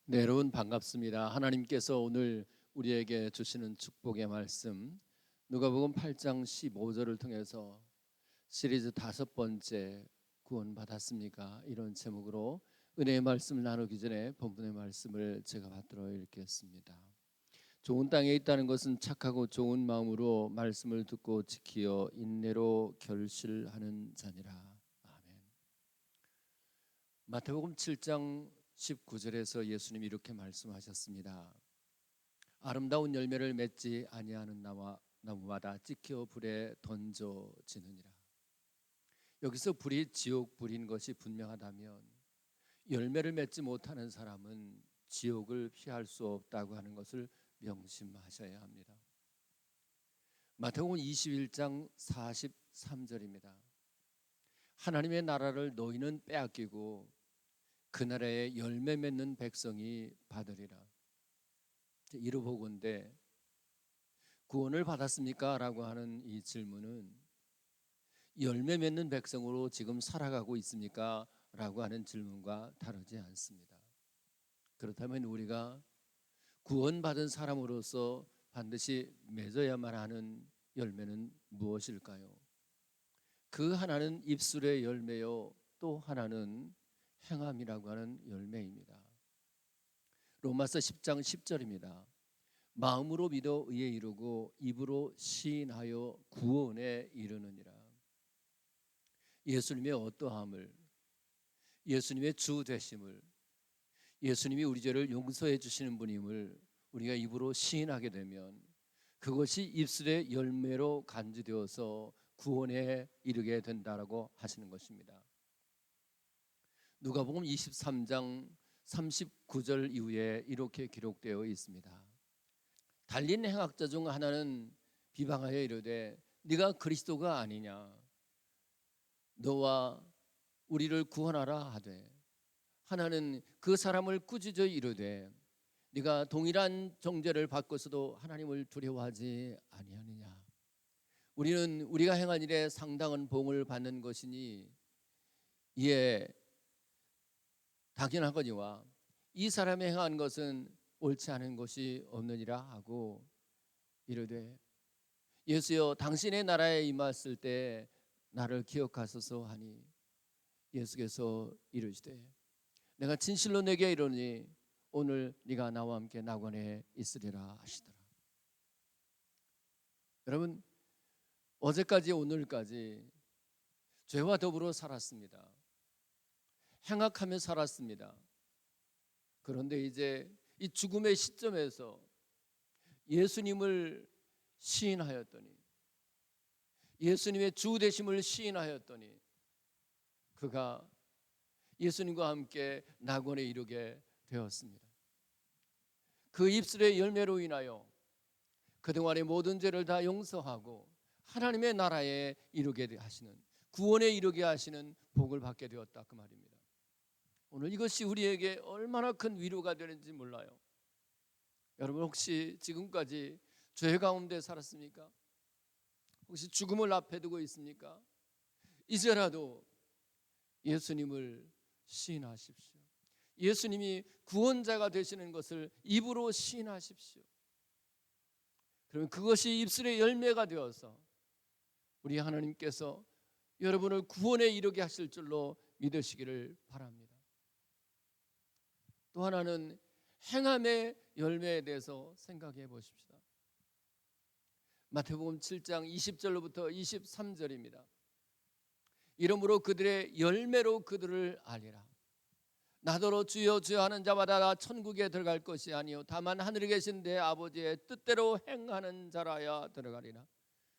네, 여러분 반갑습니다. 하나님께서 오늘 우리에게 주시는 축복의 말씀 누가복음 8장 15절을 통해서 시리즈 5번째 구원받았습니까? 이런 제목으로 은혜의 말씀을 나누기 전에 본문의 말씀을 제가 받들어 읽겠습니다. 좋은 땅에 있다는 것은 착하고 좋은 마음으로 말씀을 듣고 지키어 인내로 결실하는 자니라. 아멘. 마태복음 7장 19절에서 예수님이 이렇게 말씀하셨습니다. 아름다운 열매를 맺지 아니하는 나무마다 찍혀 불에 던져지느니라. 여기서 불이 지옥 불인 것이 분명하다면 열매를 맺지 못하는 사람은 지옥을 피할 수 없다고 하는 것을 명심하셔야 합니다. 마태복음 21장 43절입니다. 하나님의 나라를 너희는 빼앗기고 그 나라에 열매 맺는 백성이 받으리라. 이르보건대 구원을 받았습니까? 라고 하는 이 질문은 열매 맺는 백성으로 지금 살아가고 있습니까? 라고 하는 질문과 다르지 않습니다. 그렇다면 우리가 구원받은 사람으로서 반드시 맺어야만 하는 열매는 무엇일까요? 그 하나는 입술의 열매요, 또 하나는 행함이라고 하는 열매입니다. 로마서 10장 10절입니다. 마음으로 믿어 의에 이르고 입으로 시인하여 구원에 이르느니라. 예수님의 어떠함을, 예수님의 주 되심을, 예수님이 우리 죄를 용서해 주시는 분임을 우리가 입으로 시인하게 되면 그것이 입술의 열매로 간주되어서 구원에 이르게 된다라고 하시는 것입니다. 누가복음 23장 39절 이후에 이렇게 기록되어 있습니다. 달린 행악자 중 하나는 비방하여 이르되 네가 그리스도가 아니냐, 너와 우리를 구원하라 하되, 하나는 그 사람을 꾸짖어 이르되 네가 동일한 정죄를 받고서도 하나님을 두려워하지 아니하느냐. 우리는 우리가 행한 일에 상당한 봉을 받는 것이니 이에 당연하거니와 이 사람이 행한 것은 옳지 않은 것이 없느니라 하고 이르되 예수여 당신의 나라에 임했을 때 나를 기억하소서 하니 예수께서 이르시되 내가 진실로 내게 이르노니 오늘 네가 나와 함께 낙원에 있으리라 하시더라. 여러분, 어제까지 오늘까지 죄와 더불어 살았습니다. 행악하며 살았습니다. 그런데 이제 이 죽음의 시점에서 예수님을 시인하였더니, 예수님의 주 되심을 시인하였더니 그가 예수님과 함께 낙원에 이르게 되었습니다. 그 입술의 열매로 인하여 그동안의 모든 죄를 다 용서하고 하나님의 나라에 이르게 하시는, 구원에 이르게 하시는 복을 받게 되었다, 그 말입니다. 오늘 이것이 우리에게 얼마나 큰 위로가 되는지 몰라요. 여러분, 혹시 지금까지 죄 가운데 살았습니까? 혹시 죽음을 앞에 두고 있습니까? 이제라도 예수님을 시인하십시오. 예수님이 구원자가 되시는 것을 입으로 시인하십시오. 그러면 그것이 입술의 열매가 되어서 우리 하나님께서 여러분을 구원에 이르게 하실 줄로 믿으시기를 바랍니다. 또 하나는 행함의 열매에 대해서 생각해 보십시다. 마태복음 7장 20절로부터 23절입니다. 이러므로 그들의 열매로 그들을 알리라. 나더러 주여 주여 하는 자마다 다 천국에 들어갈 것이 아니요 다만 하늘에 계신 내 아버지의 뜻대로 행하는 자라야 들어가리라.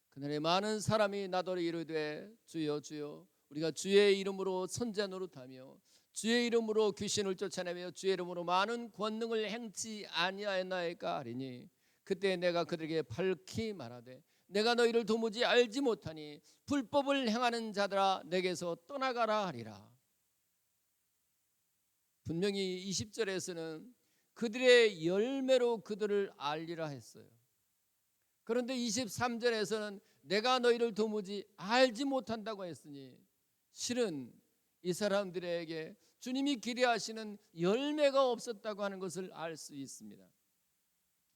그날에 많은 사람이 나더러 이르되 주여 주여 우리가 주의 이름으로 선자 노릇하며 주의 이름으로 귀신을 쫓아내며 주의 이름으로 많은 권능을 행치 아니하였나이까 하리니 그때 내가 그들에게 밝히 말하되 내가 너희를 도무지 알지 못하니 불법을 행하는 자들아 내게서 떠나가라 하리라. 분명히 20절에서는 그들의 열매로 그들을 알리라 했어요. 그런데 23절에서는 내가 너희를 도무지 알지 못한다고 했으니 실은 이 사람들에게 주님이 기대하시는 열매가 없었다고 하는 것을 알 수 있습니다.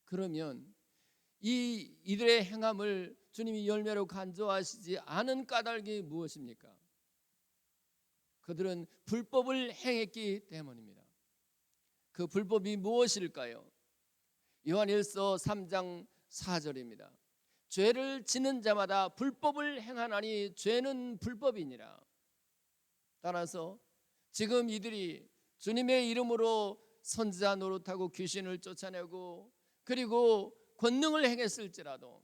그러면 이들의 행함을 주님이 열매로 간주하시지 않은 까닭이 무엇입니까? 그들은 불법을 행했기 때문입니다. 그 불법이 무엇일까요? 요한일서 3장 4절입니다. 죄를 지는 자마다 불법을 행하나니 죄는 불법이니라. 따라서 지금 이들이 주님의 이름으로 선지자 노릇하고 귀신을 쫓아내고 그리고 권능을 행했을지라도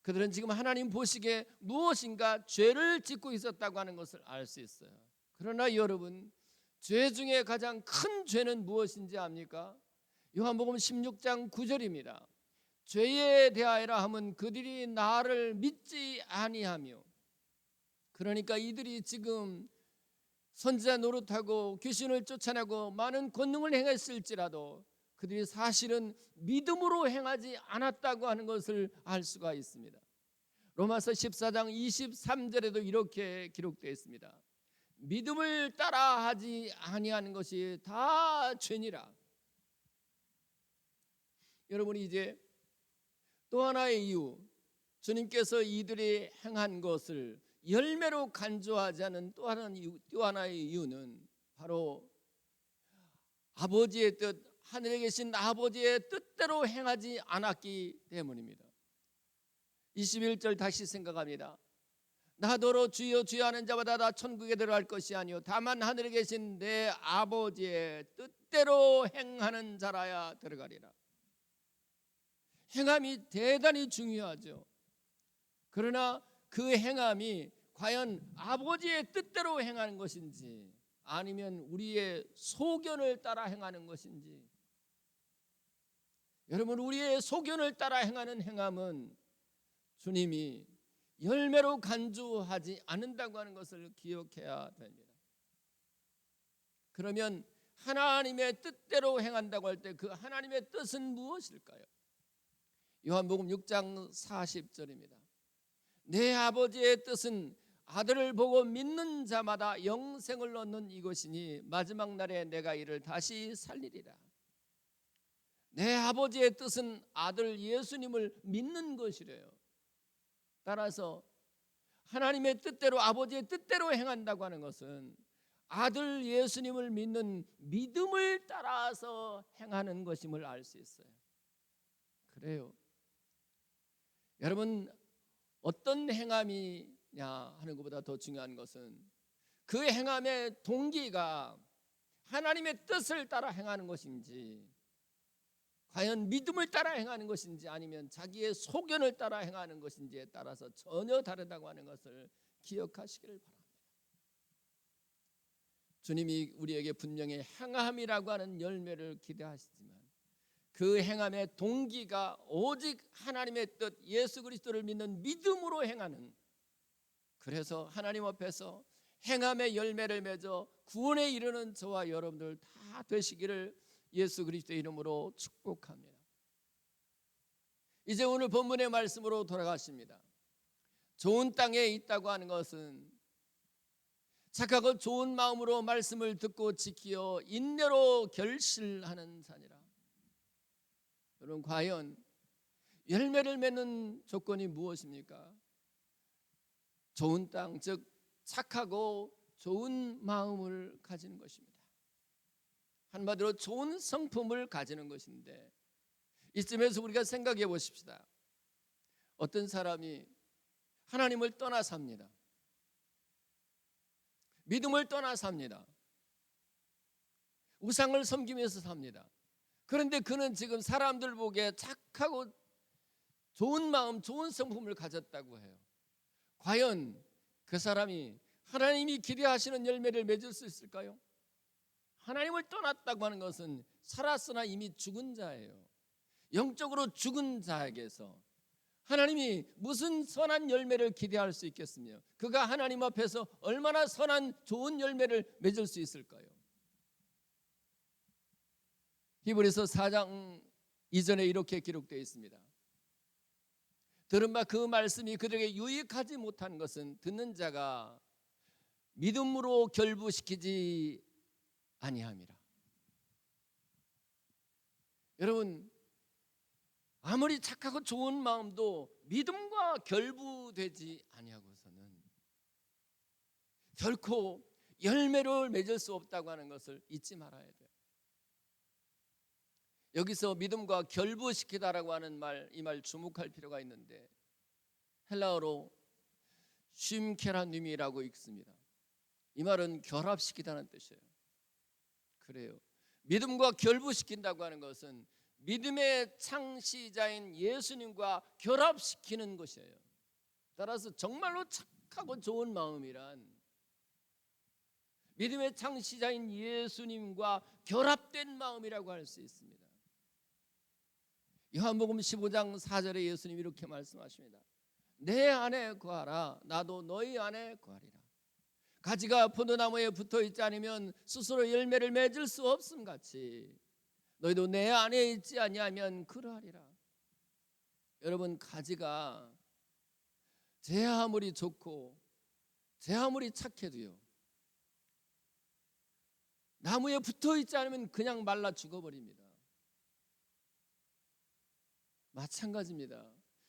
그들은 지금 하나님 보시기에 무엇인가 죄를 짓고 있었다고 하는 것을 알 수 있어요. 그러나 여러분, 죄 중에 가장 큰 죄는 무엇인지 압니까? 요한복음 16장 9절입니다. 죄에 대하여라 함은 그들이 나를 믿지 아니하며. 그러니까 이들이 지금 선지자 노릇하고 귀신을 쫓아내고 많은 권능을 행했을지라도 그들이 사실은 믿음으로 행하지 않았다고 하는 것을 알 수가 있습니다. 로마서 14장 23절에도 이렇게 기록되어 있습니다. 믿음을 따라하지 아니하는 것이 다 죄니라. 여러분이 이제 또 하나의 이유, 주님께서 이들이 행한 것을 열매로 간주하지 않은 또 하나의 이유는 바로 아버지의 뜻, 하늘에 계신 아버지의 뜻대로 행하지 않았기 때문입니다. 21절 다시 생각합니다. 나더러 주여 주여 하는 자마다 다 천국에 들어갈 것이 아니요 다만 하늘에 계신 내 아버지의 뜻대로 행하는 자라야 들어가리라. 행함이 대단히 중요하죠. 그러나 그 행함이 과연 아버지의 뜻대로 행하는 것인지 아니면 우리의 소견을 따라 행하는 것인지. 여러분, 우리의 소견을 따라 행하는 행함은 주님이 열매로 간주하지 않는다고 하는 것을 기억해야 됩니다. 그러면 하나님의 뜻대로 행한다고 할 때 그 하나님의 뜻은 무엇일까요? 요한복음 6장 40절입니다. 내 아버지의 뜻은 아들을 보고 믿는 자마다 영생을 얻는 이것이니 마지막 날에 내가 이를 다시 살리리라. 내 아버지의 뜻은 아들 예수님을 믿는 것이래요. 따라서 하나님의 뜻대로 아버지의 뜻대로 행한다고 하는 것은 아들 예수님을 믿는 믿음을 따라서 행하는 것임을 알 수 있어요. 그래요. 여러분, 어떤 행함이냐 하는 것보다 더 중요한 것은 그 행함의 동기가 하나님의 뜻을 따라 행하는 것인지 과연 믿음을 따라 행하는 것인지 아니면 자기의 소견을 따라 행하는 것인지에 따라서 전혀 다르다고 하는 것을 기억하시기를 바랍니다. 주님이 우리에게 분명히 행함이라고 하는 열매를 기대하시지만 그 행함의 동기가 오직 하나님의 뜻 예수 그리스도를 믿는 믿음으로 행하는, 그래서 하나님 앞에서 행함의 열매를 맺어 구원에 이르는 저와 여러분들 다 되시기를 예수 그리스도의 이름으로 축복합니다. 이제 오늘 본문의 말씀으로 돌아가십니다. 좋은 땅에 있다고 하는 것은 착하고 좋은 마음으로 말씀을 듣고 지키어 인내로 결실하는 자니라. 여러분, 과연 열매를 맺는 조건이 무엇입니까? 좋은 땅, 즉 착하고 좋은 마음을 가지는 것입니다. 한마디로 좋은 성품을 가지는 것인데, 이쯤에서 우리가 생각해 보십시다. 어떤 사람이 하나님을 떠나 삽니다. 믿음을 떠나 삽니다. 우상을 섬기면서 삽니다. 그런데 그는 지금 사람들 보기에 착하고 좋은 마음, 좋은 성품을 가졌다고 해요. 과연 그 사람이 하나님이 기대하시는 열매를 맺을 수 있을까요? 하나님을 떠났다고 하는 것은 살았으나 이미 죽은 자예요. 영적으로 죽은 자에게서 하나님이 무슨 선한 열매를 기대할 수 있겠으며 그가 하나님 앞에서 얼마나 선한 좋은 열매를 맺을 수 있을까요? 히브리서 4장 이전에 이렇게 기록되어 있습니다. 들은 바 그 말씀이 그들에게 유익하지 못한 것은 듣는 자가 믿음으로 결부시키지 아니함이라. 여러분, 아무리 착하고 좋은 마음도 믿음과 결부되지 아니하고서는 결코 열매를 맺을 수 없다고 하는 것을 잊지 말아야 돼요. 여기서 믿음과 결부시키다라고 하는 말, 이 말 주목할 필요가 있는데 헬라어로 쉼케라님이라고 읽습니다. 이 말은 결합시키다는 뜻이에요. 그래요. 믿음과 결부시킨다고 하는 것은 믿음의 창시자인 예수님과 결합시키는 것이에요. 따라서 정말로 착하고 좋은 마음이란 믿음의 창시자인 예수님과 결합된 마음이라고 할 수 있습니다. 요한복음 15장 4절에 예수님이 이렇게 말씀하십니다. 내 안에 거하라 나도 너희 안에 거하리라. 가지가 포도나무에 붙어있지 않으면 스스로 열매를 맺을 수 없음 같이 너희도 내 안에 있지 아니하면 그러하리라. 여러분, 가지가 제 아무리 좋고 제 아무리 착해도요 나무에 붙어있지 않으면 그냥 말라 죽어버립니다. 마찬가지입니다.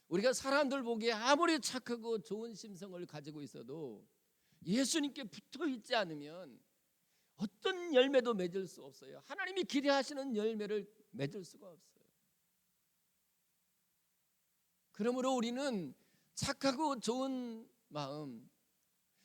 우리가 사람들 보기에 아무리 착하고 좋은 심성을 가지고 있어도 예수님께 붙어있지 않으면 어떤 열매도 맺을 수 없어요. 하나님이 기대하시는 열매를 맺을 수가 없어요. 그러므로 우리는 착하고 좋은 마음,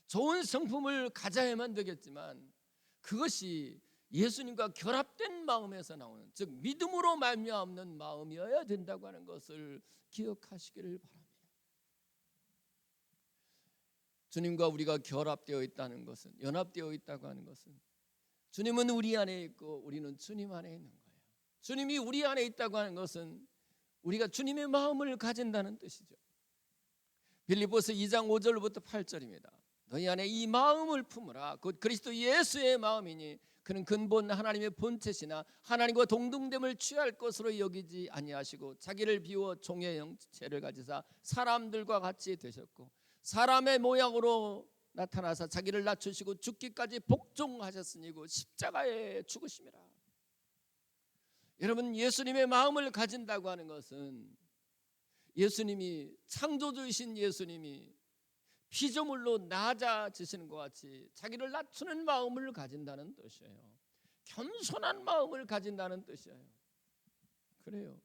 좋은 성품을 가져야만 되겠지만 그것이 예수님과 결합된 마음에서 나오는, 즉 믿음으로 말미암는 마음이어야 된다고 하는 것을 기억하시기를 바랍니다. 주님과 우리가 결합되어 있다는 것은, 연합되어 있다고 하는 것은 주님은 우리 안에 있고 우리는 주님 안에 있는 거예요. 주님이 우리 안에 있다고 하는 것은 우리가 주님의 마음을 가진다는 뜻이죠. 빌립보서 2장 5절부터 8절입니다. 너희 안에 이 마음을 품으라. 곧 그리스도 예수의 마음이니 그는 근본 하나님의 본체시나 하나님과 동등됨을 취할 것으로 여기지 아니하시고 자기를 비워 종의 형체를 가지사 사람들과 같이 되셨고 사람의 모양으로 나타나사 자기를 낮추시고 죽기까지 복종하셨으니 그 십자가에 죽으심이라. 여러분, 예수님의 마음을 가진다고 하는 것은 예수님이, 창조주이신 예수님이 피조물로 낮아지시는 것 같이 자기를 낮추는 마음을 가진다는 뜻이에요. 겸손한 마음을 가진다는 뜻이에요. 그래요.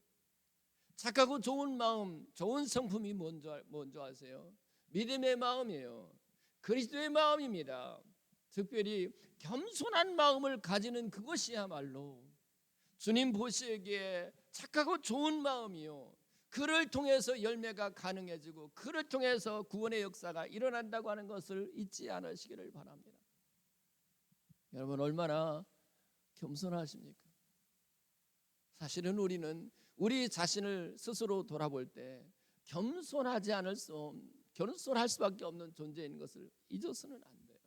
착하고 좋은 마음, 좋은 성품이 뭔지 아세요? 믿음의 마음이에요. 그리스도의 마음입니다. 특별히 겸손한 마음을 가지는 그것이야말로 주님 보시기에 착하고 좋은 마음이요, 그를 통해서 열매가 가능해지고 그를 통해서 구원의 역사가 일어난다고 하는 것을 잊지 않으시기를 바랍니다. 여러분, 얼마나 겸손하십니까? 사실은 우리는 우리 자신을 스스로 돌아볼 때 겸손하지 않을 수, 겸손할 수밖에 없는 존재인 것을 잊어서는 안 돼요.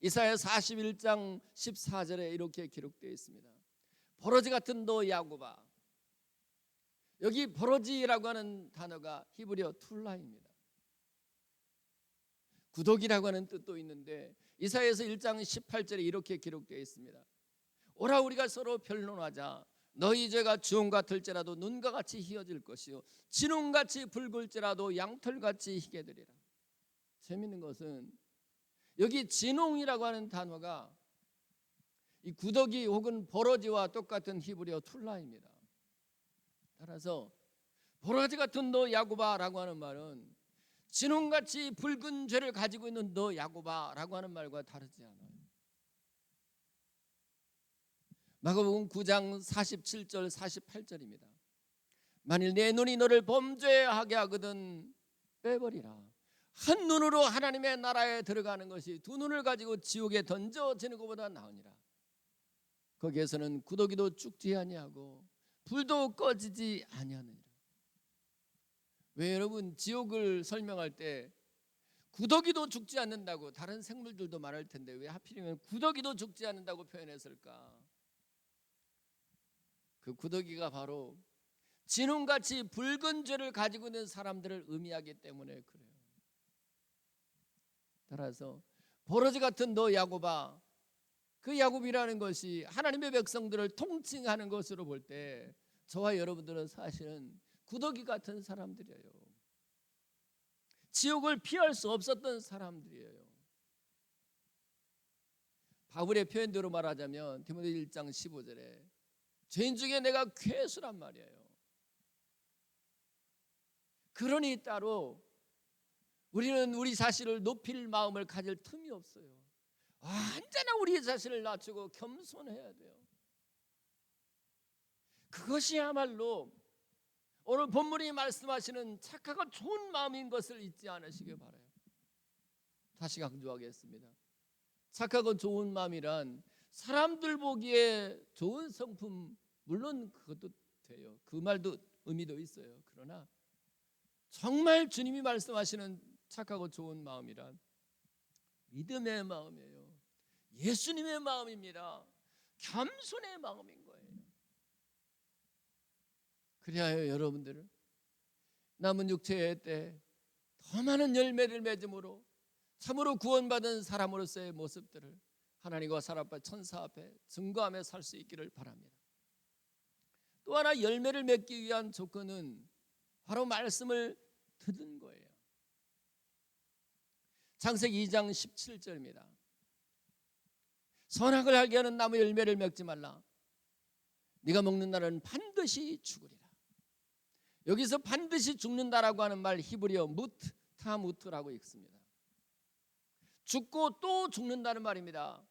이사야 41장 14절에 이렇게 기록되어 있습니다. 버러지 같은 너 야곱아. 여기 버러지라고 하는 단어가 히브리어 툴라입니다. 구독이라고 하는 뜻도 있는데 이사야서 1장 18절에 이렇게 기록되어 있습니다. 오라 우리가 서로 변론하자. 너희 죄가 주홍 같을지라도 눈과 같이 희어질 것이요 진홍같이 붉을지라도 양털같이 희게 되리라. 재미있는 것은 여기 진홍이라고 하는 단어가 이 구더기 혹은 버러지와 똑같은 히브리어 툴라입니다. 따라서 버러지 같은 너 야곱아라고 하는 말은 진홍같이 붉은 죄를 가지고 있는 너 야곱아라고 하는 말과 다르지 않아요. 마가복음 9장 47절 48절입니다. 만일 내 눈이 너를 범죄하게 하거든 빼버리라. 한 눈으로 하나님의 나라에 들어가는 것이 두 눈을 가지고 지옥에 던져지는 것보다 나으니라. 거기에서는 구더기도 죽지 아니하고 불도 꺼지지 아니하느니라. 왜 여러분 지옥을 설명할 때 구더기도 죽지 않는다고, 다른 생물들도 말할 텐데 왜 하필이면 구더기도 죽지 않는다고 표현했을까? 그 구더기가 바로 진홍같이 붉은 죄를 가지고 있는 사람들을 의미하기 때문에 그래요. 따라서 버러지 같은 너 야곱아, 그 야곱이라는 것이 하나님의 백성들을 통칭하는 것으로 볼 때 저와 여러분들은 사실은 구더기 같은 사람들이에요. 지옥을 피할 수 없었던 사람들이에요. 바울의 표현대로 말하자면 디모데 1장 15절에 죄인 중에 내가 괴수란 말이에요. 그러니 따로 우리는 우리 자신을 높일 마음을 가질 틈이 없어요. 언제나 우리 자신을 낮추고 겸손해야 돼요. 그것이야말로 오늘 본문이 말씀하시는 착하고 좋은 마음인 것을 잊지 않으시길 바라요. 다시 강조하겠습니다. 착하고 좋은 마음이란 사람들 보기에 좋은 성품, 물론 그것도 돼요. 그 말도 의미도 있어요. 그러나 정말 주님이 말씀하시는 착하고 좋은 마음이란 믿음의 마음이에요. 예수님의 마음입니다. 겸손의 마음인 거예요. 그리하여 여러분들은 남은 육체의 때 더 많은 열매를 맺음으로 참으로 구원받은 사람으로서의 모습들을 하나님과 사람 앞에 천사 앞에 증거하며 살 수 있기를 바랍니다. 또 하나 열매를 맺기 위한 조건은 바로 말씀을 듣는 거예요. 창세기 2장 17절입니다. 선악을 알게 하는 나무 열매를 맺지 말라. 네가 먹는 날은 반드시 죽으리라. 여기서 반드시 죽는다라고 하는 말 히브리어 무트라고 읽습니다. 죽고 또 죽는다는 말입니다.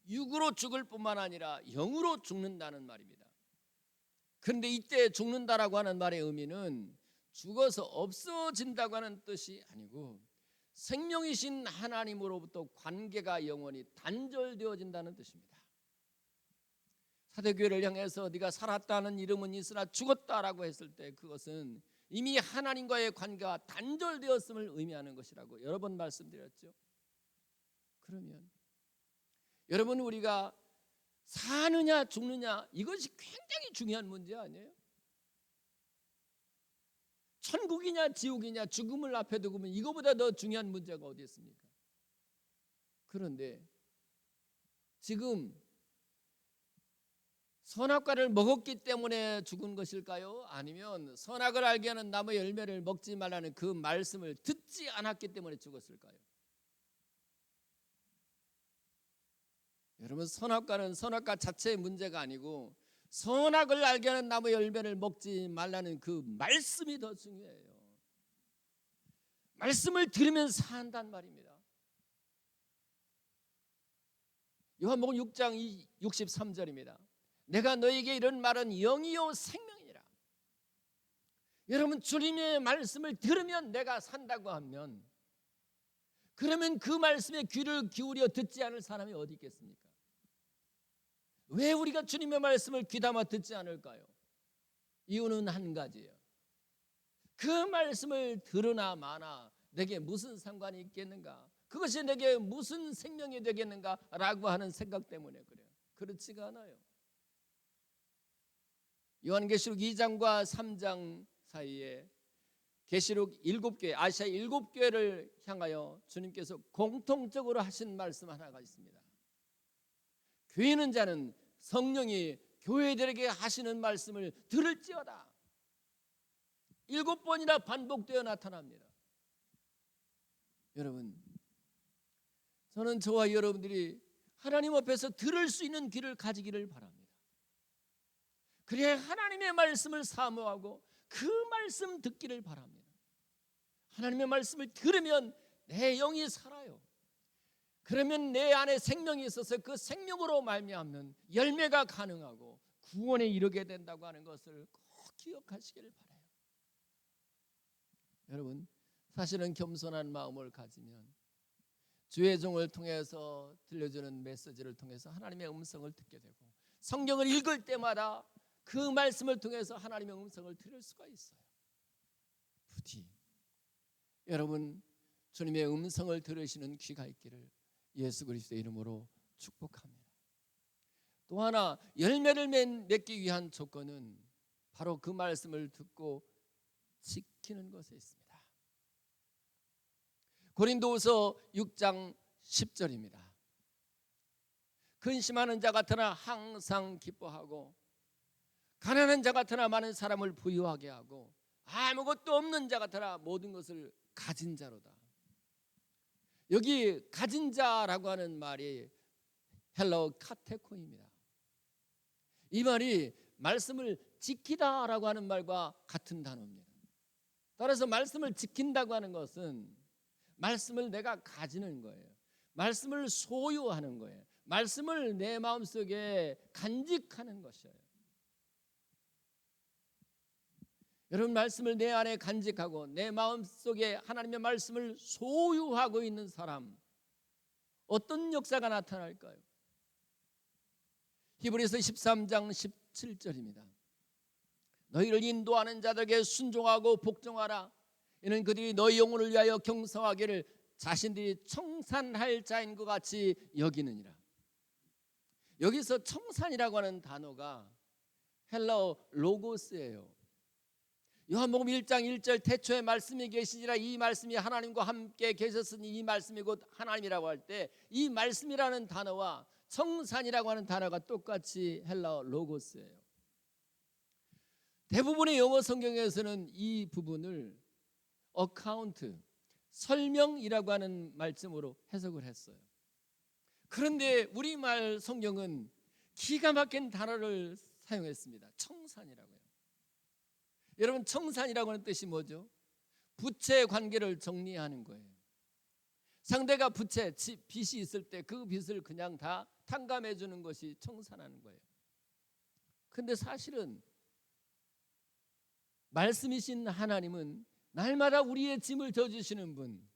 육으로 죽을 뿐만 아니라 영으로 죽는다는 말입니다. 그런데 이때 죽는다라고 하는 말의 의미는 죽어서 없어진다고 하는 뜻이 아니고 생명이신 하나님으로부터 관계가 영원히 단절되어진다는 뜻입니다. 사대교회를 향해서 네가 살았다는 이름은 있으나 죽었다라고 했을 때 그것은 이미 하나님과의 관계가 단절되었음을 의미하는 것이라고 여러 번 말씀드렸죠. 그러면 여러분, 우리가 사느냐 죽느냐 이것이 굉장히 중요한 문제 아니에요? 천국이냐 지옥이냐 죽음을 앞에 두고 보면 이거보다 더 중요한 문제가 어디 있습니까? 그런데 지금 선악과를 먹었기 때문에 죽은 것일까요? 아니면 선악을 알게 하는 나무의 열매를 먹지 말라는 그 말씀을 듣지 않았기 때문에 죽었을까요? 여러분, 선악과는 선악과 자체의 문제가 아니고 선악을 알게 하는 나무의 열매를 먹지 말라는 그 말씀이 더 중요해요. 말씀을 들으면 산단 말입니다. 요한복음 6장 63절입니다. 내가 너에게 이런 말은 영이요 생명이니라. 여러분, 주님의 말씀을 들으면 내가 산다고 하면 그러면 그 말씀에 귀를 기울여 듣지 않을 사람이 어디 있겠습니까? 왜 우리가 주님의 말씀을 귀담아 듣지 않을까요? 이유는 한 가지예요. 그 말씀을 들으나 마나 내게 무슨 상관이 있겠는가? 그것이 내게 무슨 생명이 되겠는가? 라고 하는 생각 때문에 그래요. 그렇지가 않아요. 요한계시록 2장과 3장 사이에 계시록 7교회, 아시아 7교회를 향하여 주님께서 공통적으로 하신 말씀 하나가 있습니다. 교회 있는 자는 성령이 교회들에게 하시는 말씀을 들을지어다. 7번이나 반복되어 나타납니다. 여러분, 저는 저와 여러분들이 하나님 앞에서 들을 수 있는 귀를 가지기를 바랍니다. 그래야 하나님의 말씀을 사모하고 그 말씀 듣기를 바랍니다. 하나님의 말씀을 들으면 내 영이 살아요. 그러면 내 안에 생명이 있어서 그 생명으로 말미암는 열매가 가능하고 구원에 이르게 된다고 하는 것을 꼭 기억하시기를 바라요. 여러분, 사실은 겸손한 마음을 가지면 주의 종을 통해서 들려주는 메시지를 통해서 하나님의 음성을 듣게 되고, 성경을 읽을 때마다 그 말씀을 통해서 하나님의 음성을 들을 수가 있어요. 부디 여러분, 주님의 음성을 들으시는 귀가 있기를 예수 그리스도의 이름으로 축복합니다. 또 하나, 열매를 맺기 위한 조건은 바로 그 말씀을 듣고 지키는 것에 있습니다. 고린도후서 6장 10절입니다. 근심하는 자 같으나 항상 기뻐하고, 가난한 자 같으나 많은 사람을 부유하게 하고, 아무것도 없는 자 같으나 모든 것을 가진 자로다. 여기 가진 자라고 하는 말이 헬라어 카테코입니다. 이 말이 말씀을 지키다라고 하는 말과 같은 단어입니다. 따라서 말씀을 지킨다고 하는 것은 말씀을 내가 가지는 거예요. 말씀을 소유하는 거예요. 말씀을 내 마음속에 간직하는 것이에요. 여러분, 말씀을 내 안에 간직하고 내 마음속에 하나님의 말씀을 소유하고 있는 사람, 어떤 역사가 나타날까요? 히브리서 13장 17절입니다. 너희를 인도하는 자들에게 순종하고 복종하라. 이는 그들이 너희 영혼을 위하여 경성하기를 자신들이 청산할 자인 것 같이 여기느니라. 여기서 청산이라고 하는 단어가 헬라어 로고스예요. 요한복음 1장 1절 태초에 말씀이 계시니라, 이 말씀이 하나님과 함께 계셨으니 이 말씀이 곧 하나님이라고 할 때 이 말씀이라는 단어와 청산이라고 하는 단어가 똑같이 헬라어 로고스예요. 대부분의 영어 성경에서는 이 부분을 어카운트, 설명이라고 하는 말씀으로 해석을 했어요. 그런데 우리말 성경은 기가 막힌 단어를 사용했습니다. 청산이라고요. 여러분, 청산이라고 하는 뜻이 뭐죠? 부채 관계를 정리하는 거예요. 상대가 부채, 빚이 있을 때 그 빚을 그냥 다 탕감해 주는 것이 청산하는 거예요. 그런데 사실은 말씀이신 하나님은 날마다 우리의 짐을 져주시는 분,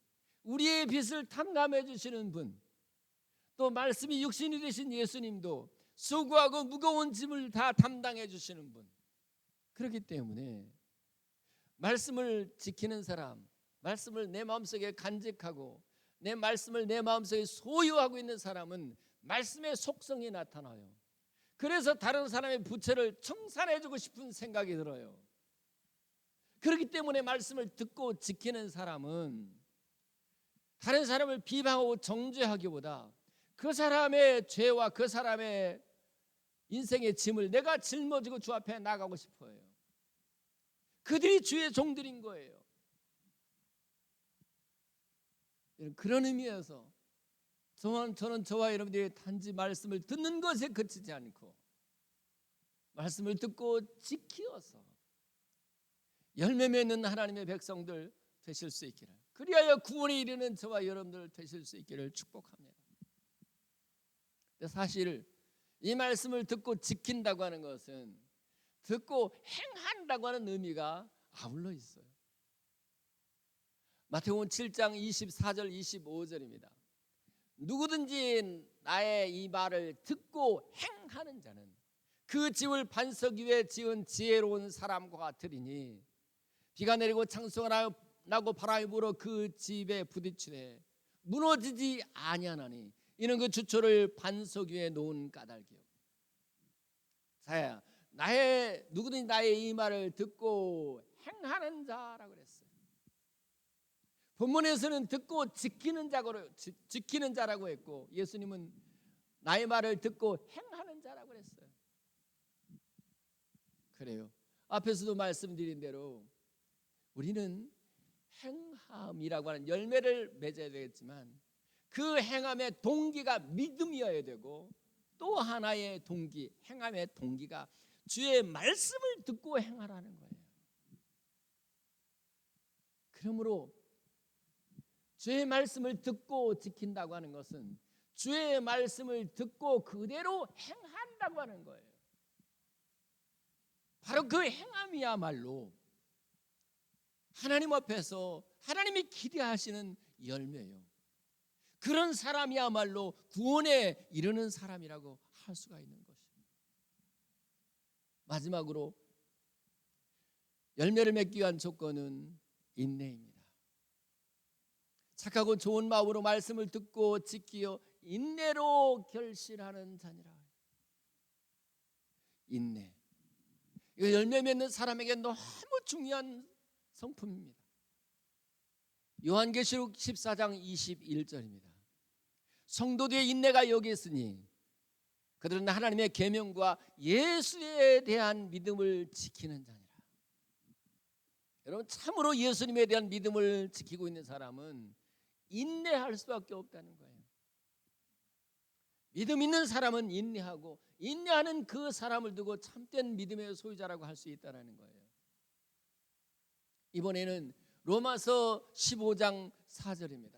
우리의 빚을 탕감해 주시는 분, 또 말씀이 육신이 되신 예수님도 수고하고 무거운 짐을 다 담당해 주시는 분. 그렇기 때문에 말씀을 지키는 사람, 말씀을 내 마음속에 간직하고 내 말씀을 내 마음속에 소유하고 있는 사람은 말씀의 속성이 나타나요. 그래서 다른 사람의 부채를 청산해 주고 싶은 생각이 들어요. 그렇기 때문에 말씀을 듣고 지키는 사람은 다른 사람을 비방하고 정죄하기보다 그 사람의 죄와 그 사람의 인생의 짐을 내가 짊어지고 주 앞에 나가고 싶어요. 그들이 주의 종들인 거예요. 그런 의미에서 저는 저와 여러분들이 단지 말씀을 듣는 것에 그치지 않고 말씀을 듣고 지키어서 열매 맺는 하나님의 백성들 되실 수 있기를, 그리하여 구원에 이르는 저와 여러분들 되실 수 있기를 축복합니다. 근데 사실 이 말씀을 듣고 지킨다고 하는 것은 듣고 행한다고 하는 의미가 아울러 있어요. 마태복음 7장 24절 25절입니다. 누구든지 나의 이 말을 듣고 행하는 자는 그 집을 반석 위에 지은 지혜로운 사람과 같으리니 비가 내리고 창수가 나고 바람이 불어 그 집에 부딪히되 무너지지 아니하나니 이는 그 주초를 반석 위에 놓은 까닭이요. 자야, 누구든지 나의 이 말을 듣고 행하는 자라고 그랬어요. 본문에서는 듣고 지키는 자라고 했고, 예수님은 나의 말을 듣고 행하는 자라고 그랬어요. 그래요. 앞에서도 말씀드린 대로 우리는 행함이라고 하는 열매를 맺어야 되겠지만 그 행함의 동기가 믿음이어야 되고, 또 하나의 동기, 행함의 동기가 주의 말씀을 듣고 행하라는 거예요. 그러므로 주의 말씀을 듣고 지킨다고 하는 것은 주의 말씀을 듣고 그대로 행한다고 하는 거예요. 바로 그 행함이야말로 하나님 앞에서 하나님이 기대하시는 열매예요. 그런 사람이야말로 구원에 이르는 사람이라고 할 수가 있는 것입니다. 마지막으로 열매를 맺기 위한 조건은 인내입니다. 착하고 좋은 마음으로 말씀을 듣고 지키어 인내로 결실하는 자니라. 인내. 이거 열매 맺는 사람에게 너무 중요한 성품입니다. 요한계시록 14장 21절입니다. 성도들의 인내가 여기 있으니 그들은 하나님의 계명과 예수에 대한 믿음을 지키는 자니라. 여러분, 참으로 예수님에 대한 믿음을 지키고 있는 사람은 인내할 수밖에 없다는 거예요. 믿음 있는 사람은 인내하고, 인내하는 그 사람을 두고 참된 믿음의 소유자라고 할 수 있다는 거예요. 이번에는 로마서 15장 4절입니다.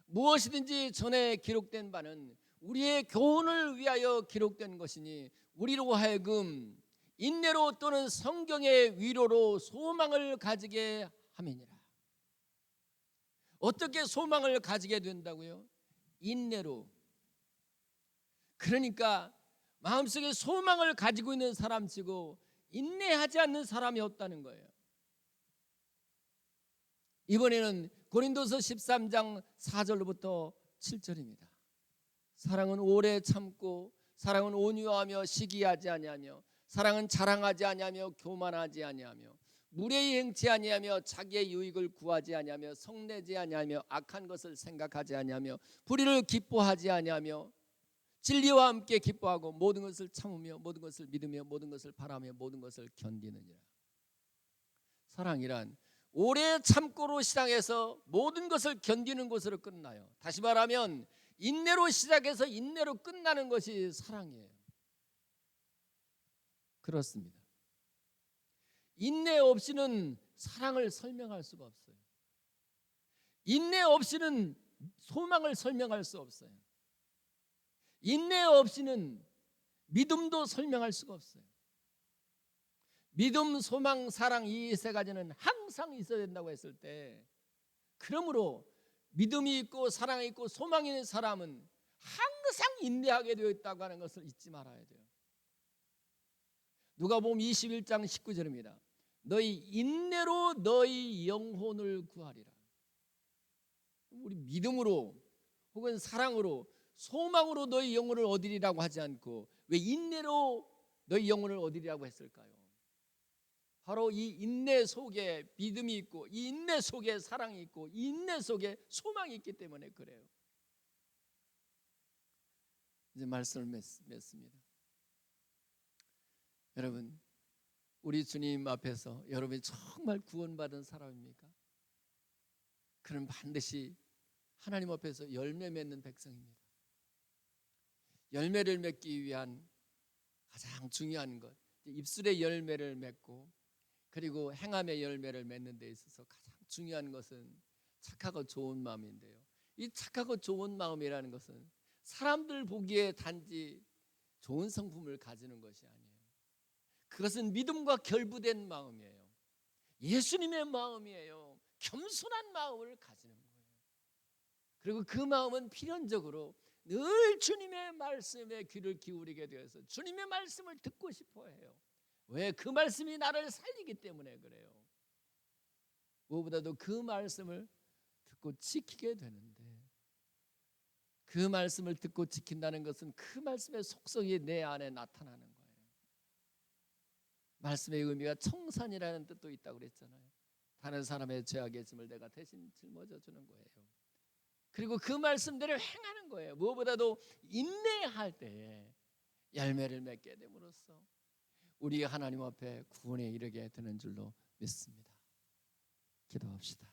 무엇이든지 전에 기록된 바는 우리의 교훈을 위하여 기록된 것이니 우리로 하여금 인내로 또는 성경의 위로로 소망을 가지게 함이니라. 어떻게 소망을 가지게 된다고요? 인내로. 그러니까 마음속에 소망을 가지고 있는 사람치고 인내하지 않는 사람이 없다는 거예요. 이번에는 고린도서 13장 4절로부터 7절입니다. 사랑은 오래 참고, 사랑은 온유하며 시기하지 아니하며, 사랑은 자랑하지 아니하며 교만하지 아니하며, 무례히 행치 아니하며, 자기의 유익을 구하지 아니하며, 성내지 아니하며, 악한 것을 생각하지 아니하며, 불의를 기뻐하지 아니하며, 진리와 함께 기뻐하고, 모든 것을 참으며, 모든 것을 믿으며, 모든 것을 바라며, 모든 것을 견디느니라. 사랑이란 오래 참고로 시작해서 모든 것을 견디는 것으로 끝나요. 다시 말하면 인내로 시작해서 인내로 끝나는 것이 사랑이에요. 그렇습니다. 인내 없이는 사랑을 설명할 수가 없어요. 인내 없이는 소망을 설명할 수 없어요. 인내 없이는 믿음도 설명할 수가 없어요. 믿음, 소망, 사랑 이 세 가지는 항상 있어야 된다고 했을 때, 그러므로 믿음이 있고 사랑이 있고 소망이 있는 사람은 항상 인내하게 되어 있다고 하는 것을 잊지 말아야 돼요. 누가복음 21장 19절입니다. 너희 인내로 너희 영혼을 구하리라. 우리 믿음으로 혹은 사랑으로 소망으로 너희 영혼을 얻으리라고 하지 않고 왜 인내로 너희 영혼을 얻으리라고 했을까요? 바로 이 인내 속에 믿음이 있고, 이 인내 속에 사랑이 있고, 이 인내 속에 소망이 있기 때문에 그래요. 이제 말씀을 맺습니다. 여러분, 우리 주님 앞에서 여러분이 정말 구원받은 사람입니까? 그는 반드시 하나님 앞에서 열매 맺는 백성입니다. 열매를 맺기 위한 가장 중요한 것, 입술의 열매를 맺고 그리고 행함의 열매를 맺는 데 있어서 가장 중요한 것은 착하고 좋은 마음인데요, 이 착하고 좋은 마음이라는 것은 사람들 보기에 단지 좋은 성품을 가지는 것이 아니에요. 그것은 믿음과 결부된 마음이에요. 예수님의 마음이에요. 겸손한 마음을 가지는 거예요. 그리고 그 마음은 필연적으로 늘 주님의 말씀에 귀를 기울이게 되어서 주님의 말씀을 듣고 싶어 해요. 왜? 그 말씀이 나를 살리기 때문에 그래요. 무엇보다도 그 말씀을 듣고 지키게 되는데, 그 말씀을 듣고 지킨다는 것은 그 말씀의 속성이 내 안에 나타나는 거예요. 말씀의 의미가 청산이라는 뜻도 있다고 그랬잖아요. 다른 사람의 죄악의 짐을 내가 대신 짊어져 주는 거예요. 그리고 그 말씀대로 행하는 거예요. 무엇보다도 인내할 때에 열매를 맺게 됨으로써 우리 하나님 앞에 구원에 이르게 되는 줄로 믿습니다. 기도합시다.